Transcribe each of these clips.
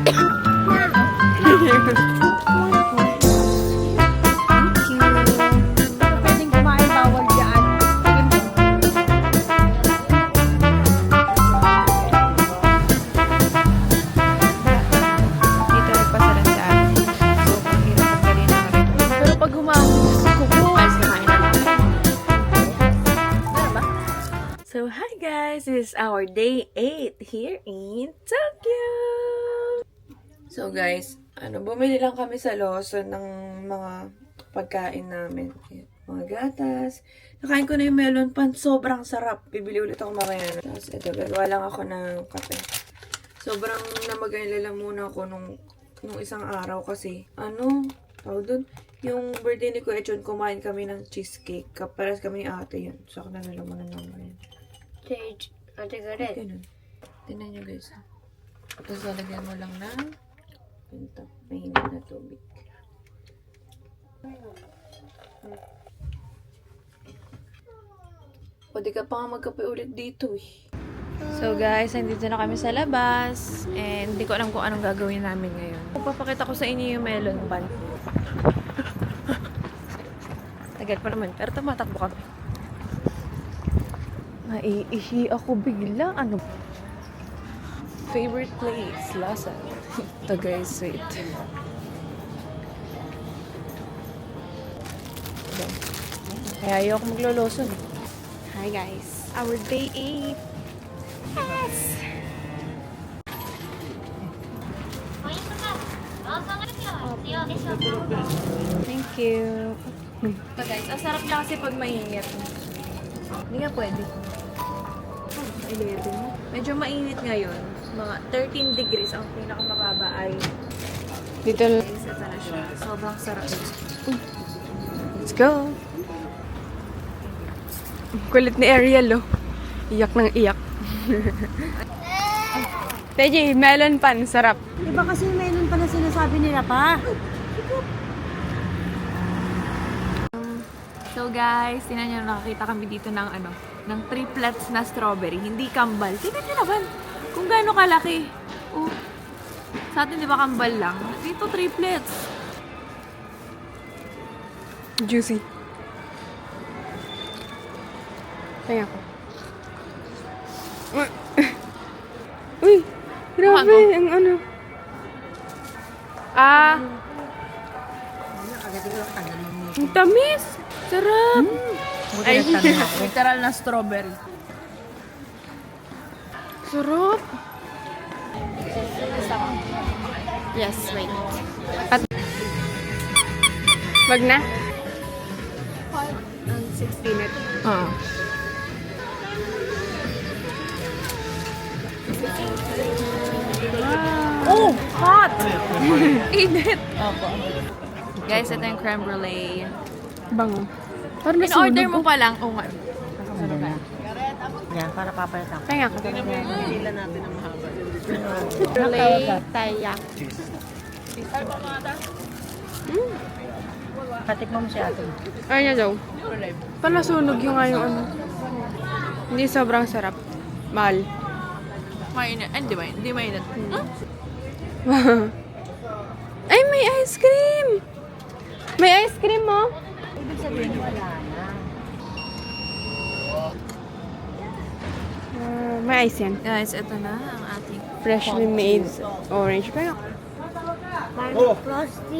Pwedeng kumain, bawal dyan. Dito nagpasalan sa atin. So, ang hirap ang galing na rin. Pero pag humahon, gusto ko po. So, hi guys! This is our day 8 here in Tokyo! So guys, bumili lang kami sa Lawson ng mga pagkain namin. Mga gatas. Nakain ko na yung melon pan. Sobrang sarap. Bibili ulit ako mamaya. Tapos ito, gagawa lang ako ng kape. Sobrang namag-alala muna ako nung isang araw kasi, tawag dun, yung birthday ni Kuya Chon, kumain kami ng cheesecake. Kaparas kami ni ate yun. So, ako nalalaman na naman yun. Ate Garet. Ganun. Tingnan nyo guys. Tapos lalagyan mo lang ng mainit na tubig. Pwede ka pa nga magkape ulit dito eh. So guys, nandito na kami sa labas. And hindi ko alam kung anong gagawin namin ngayon. Papakita ko sa inyo yung melon pan. Tagal pa naman, pero tumatakbo kami. Naiihi ako bigla. Favorite place, Lasa. Ito guys, wait. Kaya ayaw ako magloloson. Hi guys. Our day 8. Yes! Thank you. So guys, ang sarap lang kasi pag mainit. Hindi nga pwede. 11. Medyo mainit ngayon. Mga 13 degrees. Ang pinakamababa ay dito lang. Ito na siya. Sobrang sarap. Let's go! Kulit ni Ariel, oh. Iyak ng iyak. Teji, melon pan. Sarap. Iba kasi melon pa na sinasabi nila pa. So guys, tinan nyo, nakakita kami dito ng ng triplets na strawberry. Hindi kambal. Tingnan nyo naman kung gaano kalaki. Oh. Sa atin, di ba kambal lang? Dito, triplets. Juicy. Kaya ko. Uy! Grabe! Ang ang tamis! Sarap! Ay, literal na strawberry. Sarap! Yes, wait. Wag na? Ang 16 net. Oo. Oh! Hot! Init! Opo. Guys, ito yung creme brulee. Bango. Parang in-order mo pa lang. Oo nga. Nakasunod ka. Yan, para papalit ako. Kaya ka. Pila natin ang mahaba. Brulee, taya. Patikman mo si ate. Ay niya daw. Panasunog yung Hindi sobrang sarap. Mahal. Mainit. Hindi mainit. Ay, may ice cream! May ice cream mo? Ibig sabihin, wala na. May ice yan. Guys, ito na ang ating freshly made orange. Kaya, Parang frosty.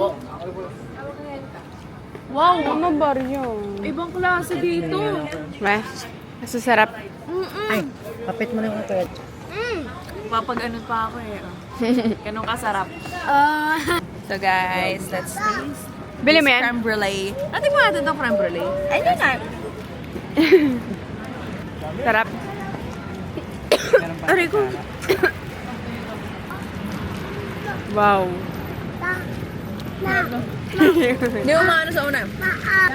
wow! Ano ba yun? Ibang klase dito. Masasarap. Ay, kapit mo na yung kapit. Papag-ano pa ako eh. Ganun kasarap. So guys, let's taste. Bili mo yan? Creme brulee. Natin mo natin itong creme brulee. Ay, di na. Sarap. Aray ko. Wow. Hindi mo maano sa una.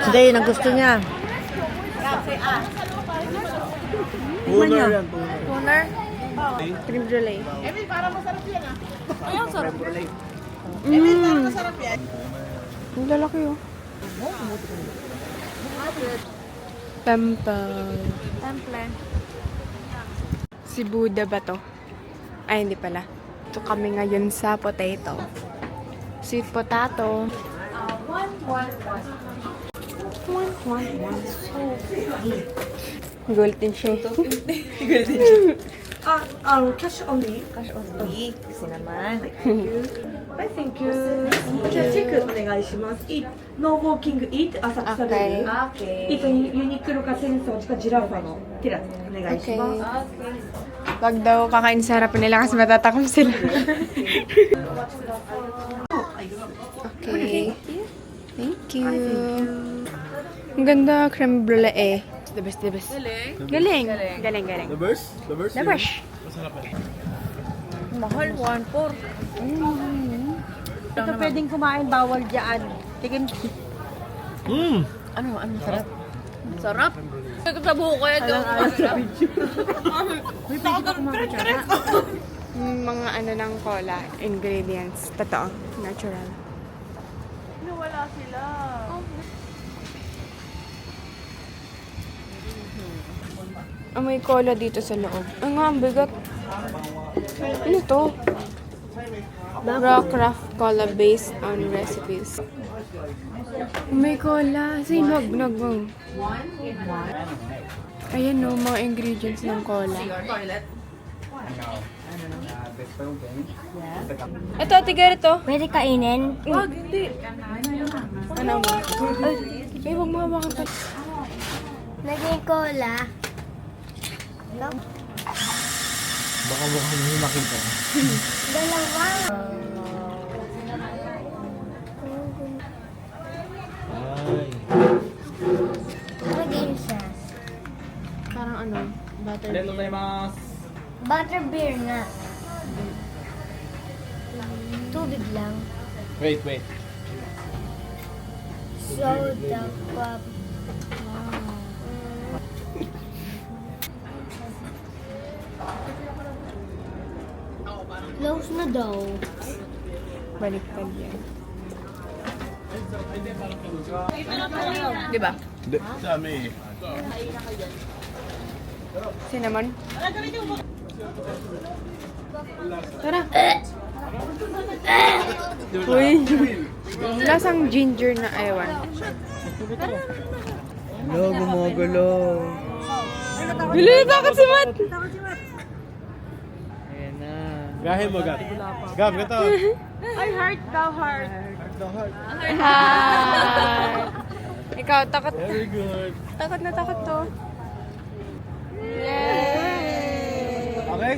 Hindi, yun ang gusto niya. Tuner yan, tuner. Tuner. Creme brulee. Ay, ang sarap. Ang lalaki oh. Temple. Si Buddha ba to? Ay, hindi pala. Nandito kami ngayon sa potato. Sweet potato. Golden siya. Cash only. Cash only. Kasi naman. Thank you. Thank you. じゃあチェックお願いします。ノーウォーキングイート浅草ビル。 Okay. ユニクロか戦争かジラファのテラスお願いし Okay. ます。 Wag daw kakain sa harapan nila kasi matatakam sila. Okay. Thank you. Ang ganda, creme brulee. The best, the best. Galing. Galing. The burst? The burst? The brush. Mahal, 1.4. Ito pwedeng kumain, bawal dyan. Tigin. Ano, sarap. Sarap? Sa buho ko yan. May pwede ka kumain. Mga ano ng cola, ingredients. Totoo. Natural. Wala sila. May cola dito sa loob. Ang nga, ang bigat. Ano to? Rockcraft cola based on recipes. May cola. Sinog. Ayan no, mga ingredients ng cola. Ito, tiga ito. Pwede kainin? Wag, hindi. Ano mo? Ay, huwag mo hawakan pa. Naging cola. Baka mukhang hindi makita. Dalawa. Ay. Naging siya. Parang ano, butter. Butterbeer nga. Tubig lang. Wait. Soda pop. Close na daw. Baliktad yan. Di ba? Hindi. Dami eh. Cinnamon. Tara. Uy. Lasang ginger na ewan. Hello, gumugulo. Bili, takot si Matt. Ayan na. Gahin mo, Gab. Gab, gato. Heart. Ikaw, takot. Very good. Takot na takot to. Yay! Okay?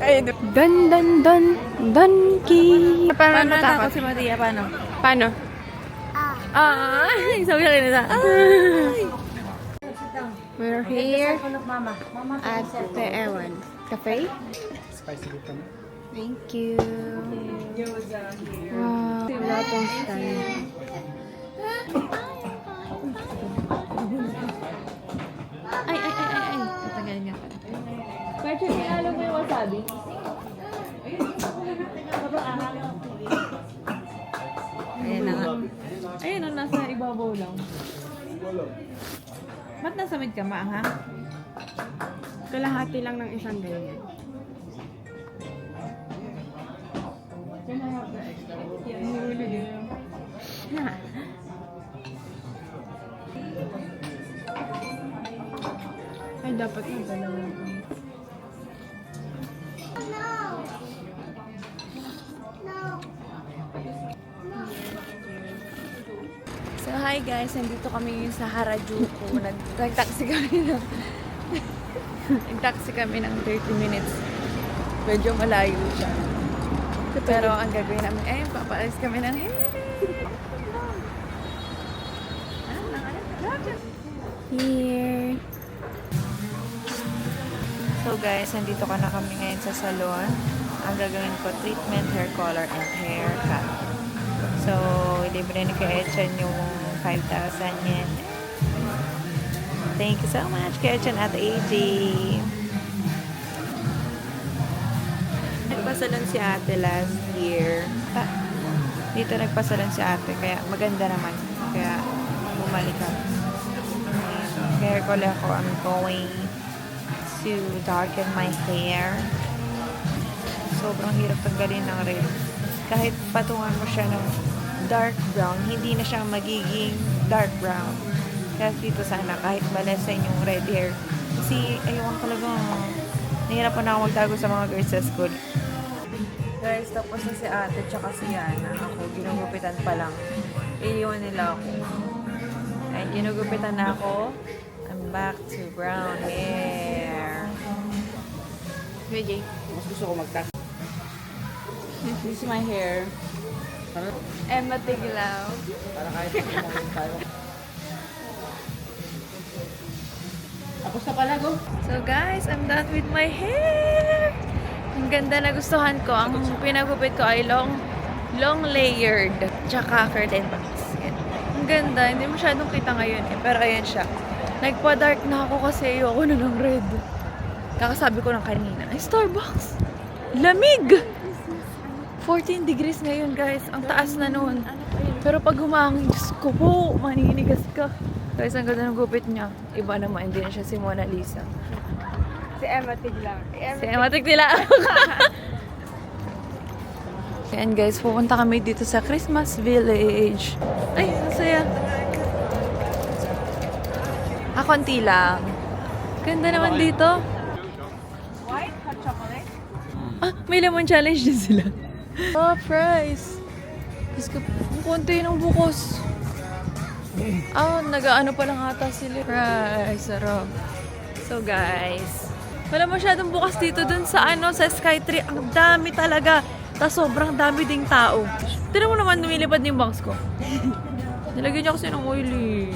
Ay, Donkey. Paano natakot? si Maria? Paano? Sabi na kinita. We're here Mama. at the Ewan Cafe. Spicy dito na. Thank you. Wow, wala tong stand. Ay. Tatagal niya pa. Pwede, inalo mo yung wasabi? Ayan na nga. Ayun, nasa ibabaw lang. Ba't nasa mid ka, ha? Kalahati lang ng isang ganyan. Ay, dapat na dalawa. So, hi guys. Nandito kami ngayon sa Harajuku. Nag-taxi kami ng... Nag-taxi kami ng 30 minutes. Medyo malayo siya. Pero ang gagawin namin, papaalis kami ng... Here. So guys, nandito ka na kami ngayon sa salon. Ang gagawin ko, treatment, hair color, and haircut. So, libre ni Kuya Echan yung 5,000 yen. Thank you so much, Kuya Echan at AJ. Nagpasalon si ate last year. Dito nagpasalon si ate, kaya maganda naman. Kaya bumalik ako. Hair color ko, I'm going to darken my hair. sobrang hirap tanggalin ng red. Kahit patungan mo siya ng dark brown, hindi na siya magiging dark brown. Kaya dito sana, kahit malesen yung red hair. Kasi, ayun talagang nahirapan na ako magtago sa mga girls sa school. Guys, tapos na si ate tsaka si Yana. Ako, ginugupitan pa lang. Iiwan nila ako. Ay, ginugupitan na ako. I'm back to brown hair. Vijay. Mas gusto ko mag-tax. This is my hair. Emma Tiglaw. Para kahit kumain tayo. Tapos na pala, go. So guys, I'm done with my hair! Ang ganda na gustuhan ko. Ang pinagupit ko ay long layered. Tsaka curtain bangs. Yan. Ang ganda. Hindi masyadong kita ngayon eh. Pero ayan siya. Nagpa-dark na ako kasi ayoko na ng red. Kakasabi ko ng kanina. Ay, Starbucks! Lamig! 14 degrees ngayon guys. Ang taas na noon. Pero pag humangin, Diyos ko po, maninigas ka. Guys, ang ganda ng gupit niya. Iba naman, hindi na siya si Mona Lisa. Si Emma Tiglaw. Si Emma Tiglaw. Ayan guys, pupunta kami dito sa Christmas Village. Ay, masaya. Konti lang. Ganda naman dito. White hot chocolate? Ah, may lemon challenge din sila. Oh, fries. Diyos ko, ang konti ng bukos. Nag-ano pa lang ata sila. Fries, sarap. So guys, wala masyadong bukas dito dun sa sa Skytree. Ang dami talaga. Tapos sobrang dami ding tao. Tignan mo naman, lumilipad yung bangs ko. Nilagyan niya kasi ng oil eh.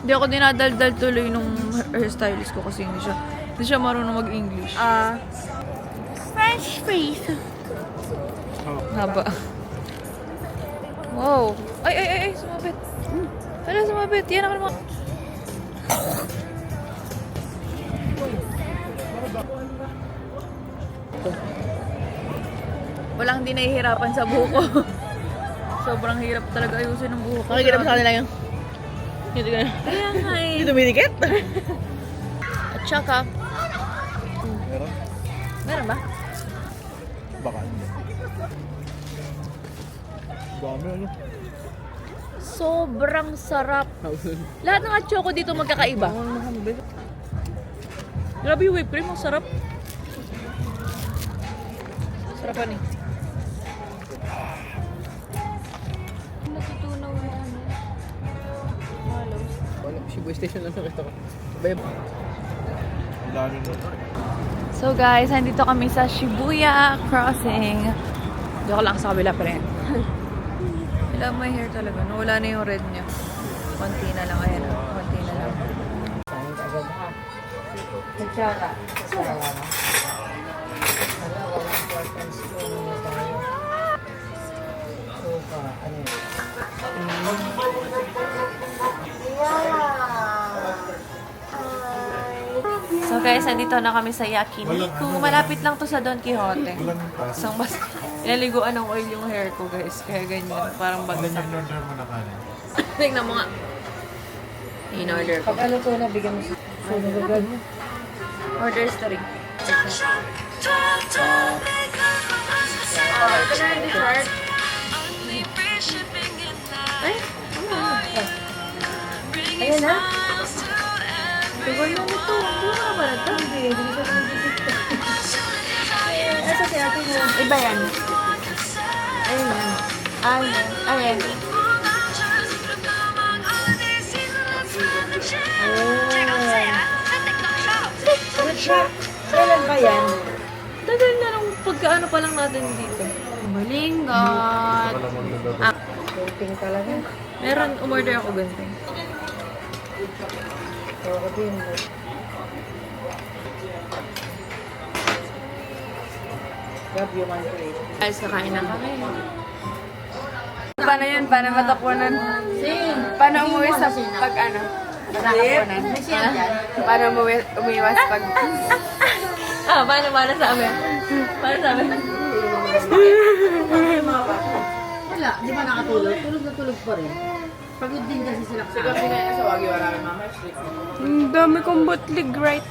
Hindi ako dinadaldal tuloy nung hairstylist ko kasi hindi siya marunong mag-English. French fries. Haba. Wow. Ay, sumabit. Hala, sumabit. Yan ako naman. Walang hindi nahihirapan sa buko. Sobrang hirap talaga ayusin ng buko. Makikita mo sa kanila yung... Kaya nga eh. Hindi dumidikit. At saka, Meron? meron ba? Baka hindi. Dami ano? Sobrang sarap. Lahat ng hot choco dito magkakaiba. Grabe yung whipped cream, ang sarap. Sarapan eh. Natutunaw na ano. Wala, Shibuya Station lang nakita ko. Bayab. Dami mo. So guys, nandito kami sa Shibuya Crossing. Joke lang, sa kabila pa rin. I love my hair talaga. Nawala na yung red niya. Konti na lang. Ayan. Konti na lang. So guys, nandito na kami sa Yakiniku. Malapit lang to sa Don Quixote. So mas inaliguan ng oil yung hair ko guys. Kaya ganyan. Parang bagsak. order mo na kanin? Tingnan mo nga. In-order ko. Pag ano to, nabigyan mo sa... Order story. Ito na yung dessert. Ay, Ayan na. tugon na nito. Hindi mo na ba na ito? Hindi siya dumidikit. Ito si ate mo. Iba yan. Ayun yan. Ayan. Kailan ba yan? Tagal na nung pagkaano pa lang natin dito. Malingot. Pink talaga. Meron, umorder ako ganito. Oo din. Grab yung one plate. Guys, kakain na kami. Paano yun? Paano matapunan? Paano umuwi sa pag ano? Matapunan? Paano umiwas pag... Paano sa amin? Paano sa amin? Wala, di ba nakatulog? Tulog na tulog pa rin. Pagod din kasi sila. Ang dami kong bootleg right